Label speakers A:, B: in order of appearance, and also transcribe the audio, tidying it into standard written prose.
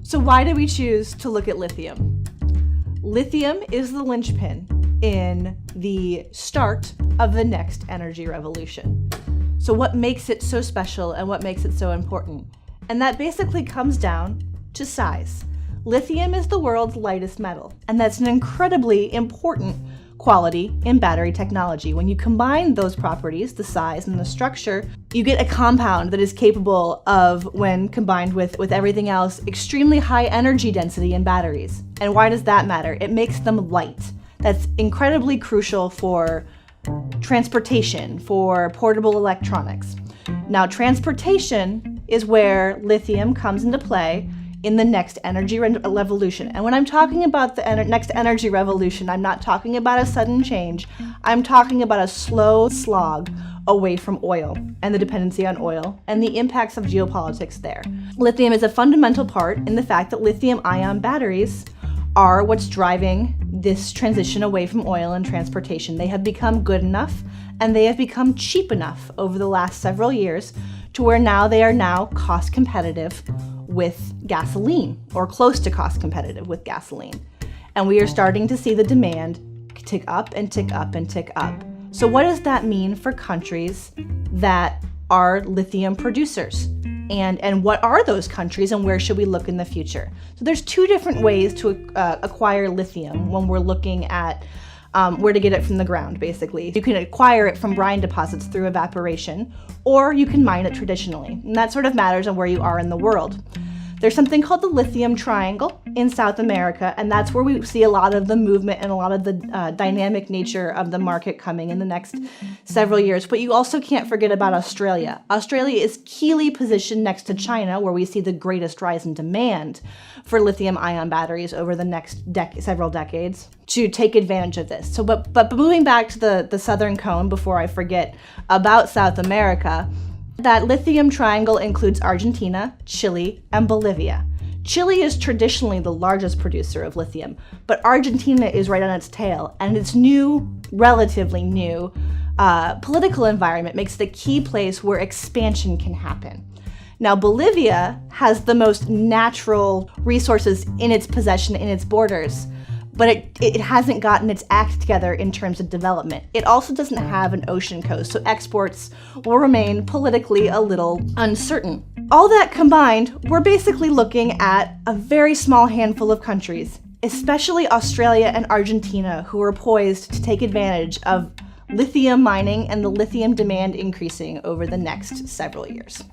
A: So why do we choose to look at lithium? Lithium is the linchpin in the start of the next energy revolution. So what makes it so special and what makes it so important? And that basically comes down to size. Lithium is the world's lightest metal, and that's an incredibly important quality in battery technology. When you combine those properties, the size and the structure, you get a compound that is capable of, when combined with everything else, extremely high energy density in batteries. And why does that matter? It makes them light. That's incredibly crucial for transportation, for portable electronics. Now, transportation is where lithium comes into play in the next energy revolution. And when I'm talking about the next energy revolution, I'm not talking about a sudden change. I'm talking about a slow slog away from oil and the dependency on oil and the impacts of geopolitics there. Lithium is a fundamental part in the fact that lithium-ion batteries are what's driving this transition away from oil and transportation. They have become good enough and they have become cheap enough over the last several years to where now they are cost competitive with gasoline, or close to cost competitive with gasoline. And we are starting to see the demand tick up and tick up and tick up. So what does that mean for countries that are lithium producers? And what are those countries and where should we look in the future? So there's two different ways to acquire lithium when we're looking at where to get it from the ground, basically. You can acquire it from brine deposits through evaporation, or you can mine it traditionally. And that sort of matters on where you are in the world. There's something called the Lithium Triangle in South America, and that's where we see a lot of the movement and a lot of the dynamic nature of the market coming in the next several years. But you also can't forget about Australia. Australia is keenly positioned next to China, where we see the greatest rise in demand for lithium-ion batteries over the next several decades to take advantage of this. So, but moving back to the Southern Cone before I forget about South America, that lithium triangle includes Argentina, Chile, and Bolivia. Chile is traditionally the largest producer of lithium, but Argentina is right on its tail, and its relatively new political environment makes it a key place where expansion can happen. Now, Bolivia has the most natural resources in its possession, in its borders, but it hasn't gotten its act together in terms of development. It also doesn't have an ocean coast, so exports will remain politically a little uncertain. All that combined, we're basically looking at a very small handful of countries, especially Australia and Argentina, who are poised to take advantage of lithium mining and the lithium demand increasing over the next several years.